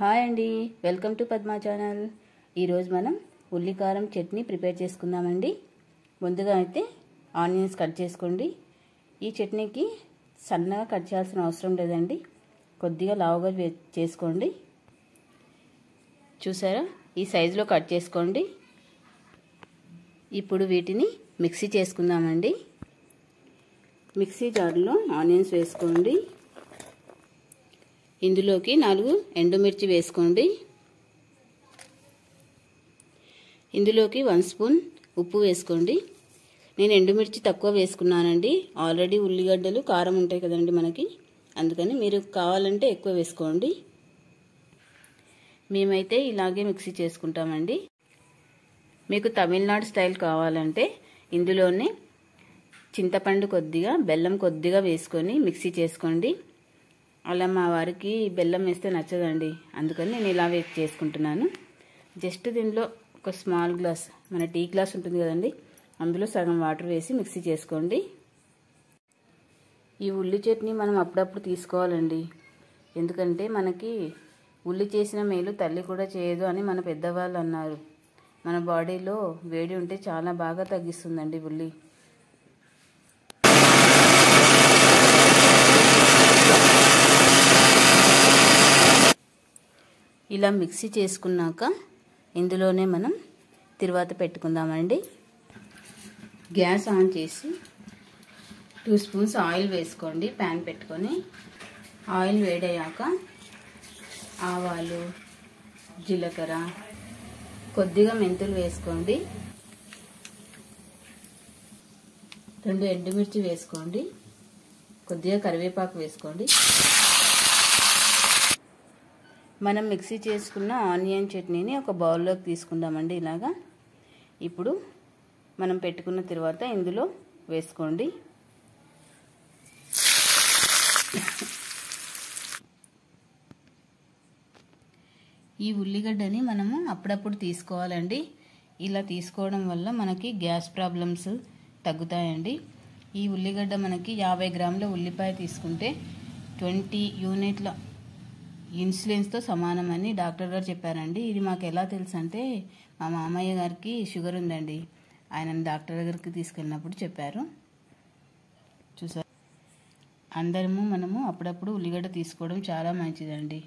Hi అండి, welcome to Padma channel. ఈరోజు మనం ఉల్లికారం చట్నీ ప్రిపేర్ చేసుకుందామండి. ముందుగా అయితే ఆనియన్స్ కట్ చేసుకోండి. ఈ చట్నీకి సన్నగా కట్ చేయాల్సిన అవసరం లేదండి, కొద్దిగా లావుగా చేసుకోండి. చూసారా, ఈ సైజులో కట్ చేసుకోండి. ఇప్పుడు వీటిని మిక్సీ చేసుకుందామండి. మిక్సీ జార్లో ఆనియన్స్ వేసుకోండి. ఇందులోకి 4 ఎండుమిర్చి వేసుకోండి. ఇందులోకి 1 స్పూన్ ఉప్పు వేసుకోండి. నేను ఎండుమిర్చి తక్కువ వేసుకున్నానండి. ఆల్రెడీ ఉల్లిగడ్డలు కారం ఉంటాయి కదండి మనకి, అందుకని మీరు కావాలంటే ఎక్కువ వేసుకోండి. మేమైతే ఇలాగే మిక్సీ చేసుకుంటామండి. మీకు తమిళనాడు స్టైల్ కావాలంటే ఇందులోనే చింతపండు కొద్దిగా, బెల్లం కొద్దిగా వేసుకొని మిక్సీ చేసుకోండి. అలా మా వారికి బెల్లం వేస్తే నచ్చదండి, అందుకని నేను ఇలా చేసుకుంటున్నాను. జస్ట్ దీనిలో ఒక స్మాల్ గ్లాస్, మన టీ గ్లాస్ ఉంటుంది కదండి, అందులో సగం వాటర్ వేసి మిక్సీ చేసుకోండి. ఈ ఉల్లి చట్నీ మనం అప్పుడప్పుడు తీసుకోవాలండి, ఎందుకంటే మనకి ఉల్లి చేసిన మేలు తల్లి కూడా చేయదు అని మన పెద్దవాళ్ళు అన్నారు. మన బాడీలో వేడి ఉంటే చాలా బాగా తగ్గిస్తుందండి ఉల్లి. ఇలా మిక్సీ చేసుకున్నాక ఇందులోనే మనం తిరువాత పెట్టుకుందామండి. గ్యాస్ ఆన్ చేసి 2 స్పూన్స్ ఆయిల్ వేసుకోండి. ప్యాన్ పెట్టుకొని ఆయిల్ వేడయ్యాక ఆవాలు, జీలకర్ర, కొద్దిగా మెంతులు వేసుకోండి. 2 ఎండుమిర్చి వేసుకోండి. కొద్దిగా కరివేపాకు వేసుకోండి. మనం మిక్సీ చేసుకున్న ఆనియన్ చట్నీని ఒక బౌల్లోకి తీసుకుందామండి. ఇలాగా ఇప్పుడు మనం పెట్టుకున్న తర్వాత ఇందులో వేసుకోండి. ఈ ఉల్లిగడ్డని మనము అప్పుడప్పుడు తీసుకోవాలండి. ఇలా తీసుకోవడం వల్ల మనకి గ్యాస్ ప్రాబ్లమ్స్ తగ్గుతాయండి. ఈ ఉల్లిగడ్డ మనకి 50 గ్రాముల ఉల్లిపాయ తీసుకుంటే 20 యూనిట్ల ఇన్సులిన్స్తో సమానమని డాక్టర్ గారు చెప్పారండి. ఇది మాకు ఎలా తెలుసు అంటే, మా మామయ్య గారికి షుగర్ ఉందండి, ఆయన డాక్టర్ దగ్గరికి తీసుకెళ్ళినప్పుడు చెప్పారు. చూసారు, మనము అప్పుడప్పుడు ఉల్లిగడ్డ తీసుకోవడం చాలా మంచిదండి.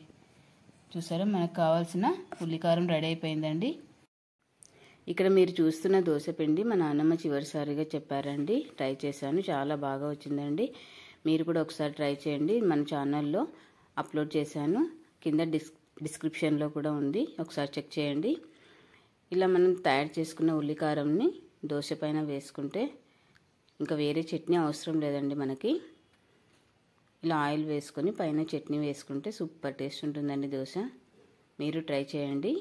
చూసారా, మనకు కావాల్సిన ఉల్లికారం రెడీ అయిపోయిందండి. ఇక్కడ మీరు చూస్తున్న దోసపిండి మా నాన్నమ్మ చివరిసారిగా చెప్పారండి. ట్రై చేశాను, చాలా బాగా వచ్చిందండి. మీరు కూడా ఒకసారి ట్రై చేయండి. మన ఛానల్లో అప్లోడ్ చేశాను, కింద డిస్క్రిప్షన్లో కూడా ఉంది, ఒకసారి చెక్ చేయండి. ఇలా మనం తయారు చేసుకున్న ఉల్లికారంని దోశ పైన వేసుకుంటే ఇంకా వేరే చట్నీ అవసరం లేదండి మనకి. ఇలా ఆయిల్ వేసుకొని పైన చట్నీ వేసుకుంటే సూపర్ టేస్ట్ ఉంటుందండి దోశ. మీరు ట్రై చేయండి.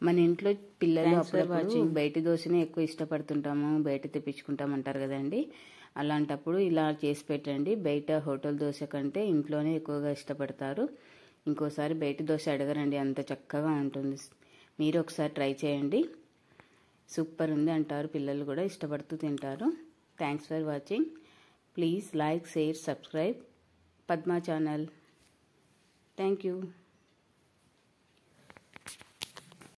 మన ఇంట్లో పిల్లలు అప్పుడప్పుడు బయట దోశనే ఎక్కువ ఇష్టపడుతుంటాము, బయట తెప్పించుకుంటామంటారు కదండి. అలాంటప్పుడు ఇలా చేసి పెట్టండి. బయట హోటల్ దోశ కంటే ఇంట్లోనే ఎక్కువగా ఇష్టపడతారు. ఇంకోసారి బయట దోశ అడగరండి, అంత చక్కగా ఉంటుంది. మీరు ఒకసారి ట్రై చేయండి, సూపర్ ఉంది అంటారు. పిల్లలు కూడా ఇష్టపడుతూ తింటారు. Thanks for watching. Please like, share, subscribe Padma channel. Thank you.